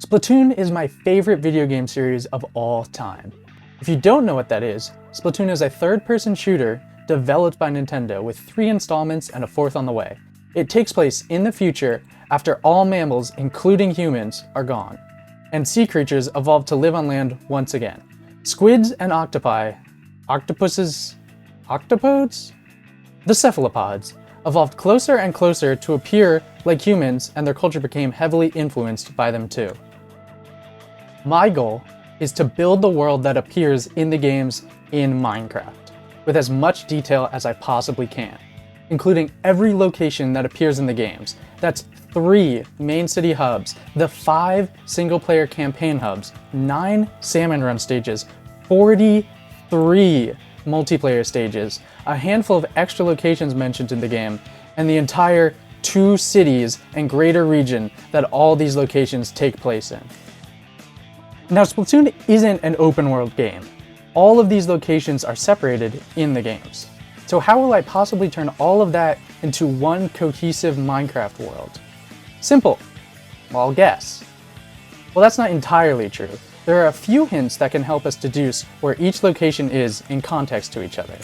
Splatoon is my favorite video game series of all time. If you don't know what that is, Splatoon is a third-person shooter developed by Nintendo with 3 installments and a 4th on the way. It takes place in the future after all mammals, including humans, are gone, and sea creatures evolve to live on land once again. Squids and octopi, octopuses, octopodes? The cephalopods evolved closer and closer to appear like humans, and their culture became heavily influenced by them too. My goal is to build the world that appears in the games in Minecraft, with as much detail as I possibly can, including every location that appears in the games. That's 3 main city hubs, the 5 single-player campaign hubs, 9 salmon run stages, 43 multiplayer stages, a handful of extra locations mentioned in the game, and the entire 2 cities and greater region that all these locations take place in. Now, Splatoon isn't an open world game. All of these locations are separated in the games. So how will I possibly turn all of that into one cohesive Minecraft world? Simple. Well, I'll guess. Well, that's not entirely true. There are a few hints that can help us deduce where each location is in context to each other.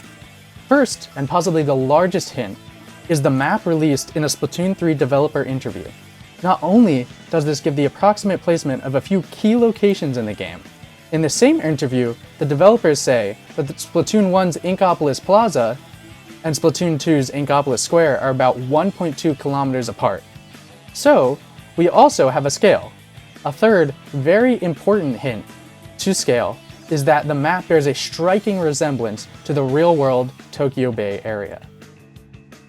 First, and possibly the largest hint, is the map released in a Splatoon 3 developer interview. Not only does this give the approximate placement of a few key locations in the game, in the same interview, the developers say that Splatoon 1's Inkopolis Plaza and Splatoon 2's Inkopolis Square are about 1.2 kilometers apart. So, we also have a scale. A third, very important hint to scale is that the map bears a striking resemblance to the real-world Tokyo Bay area.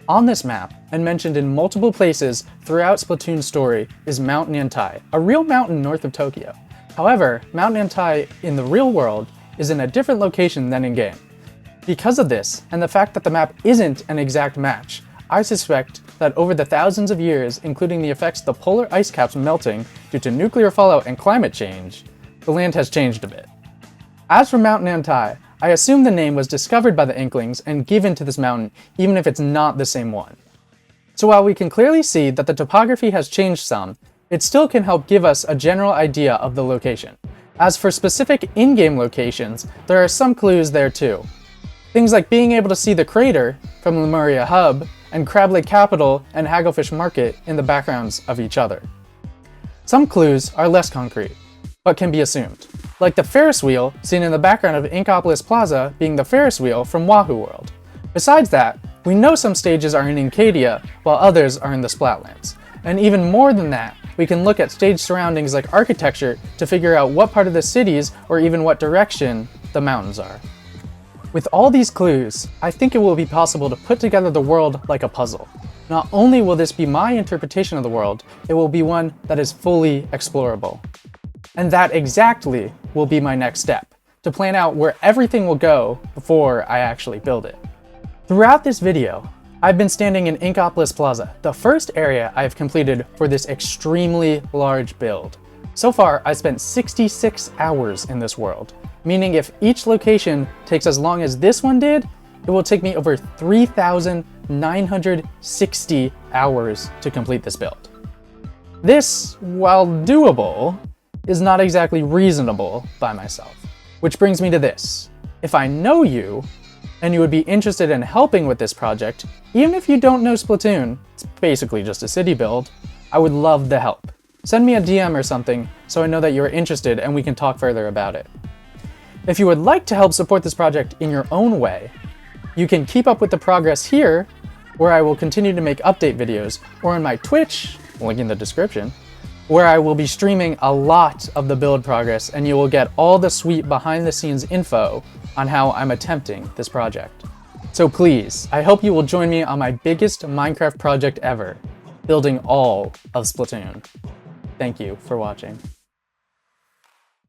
On this map, and mentioned in multiple places throughout Splatoon's story, is Mount Nantai, a real mountain north of Tokyo. However, Mount Nantai in the real world is in a different location than in-game. Because of this, and the fact that the map isn't an exact match, I suspect that over the thousands of years, including the effects of the polar ice caps melting due to nuclear fallout and climate change, the land has changed a bit. As for Mount Nantai, I assume the name was discovered by the Inklings and given to this mountain, even if it's not the same one. So while we can clearly see that the topography has changed some, it still can help give us a general idea of the location. As for specific in-game locations, there are some clues there too. Things like being able to see the crater from Lemuria Hub and Crab Lake Capital and Hagglefish Market in the backgrounds of each other. Some clues are less concrete, but can be assumed, like the Ferris wheel seen in the background of Inkopolis Plaza being the Ferris wheel from Wahoo World. Besides that, we know some stages are in Encadia while others are in the Splatlands. And even more than that, we can look at stage surroundings like architecture to figure out what part of the cities or even what direction the mountains are. With all these clues, I think it will be possible to put together the world like a puzzle. Not only will this be my interpretation of the world, it will be one that is fully explorable. And that exactly will be my next step, to plan out where everything will go before I actually build it. Throughout this video, I've been standing in Inkopolis Plaza, the first area I've completed for this extremely large build. So far, I spent 66 hours in this world, meaning if each location takes as long as this one did, it will take me over 3,960 hours to complete this build. This, while doable, is not exactly reasonable by myself. Which brings me to this. If I know you, and you would be interested in helping with this project, even if you don't know Splatoon, it's basically just a city build, I would love the help. Send me a DM or something so I know that you're interested and we can talk further about it. If you would like to help support this project in your own way, you can keep up with the progress here, where I will continue to make update videos, or on my Twitch, link in the description, where I will be streaming a lot of the build progress and you will get all the sweet behind the scenes info on how I'm attempting this project. So please, I hope you will join me on my biggest Minecraft project ever, building all of Splatoon. Thank you for watching.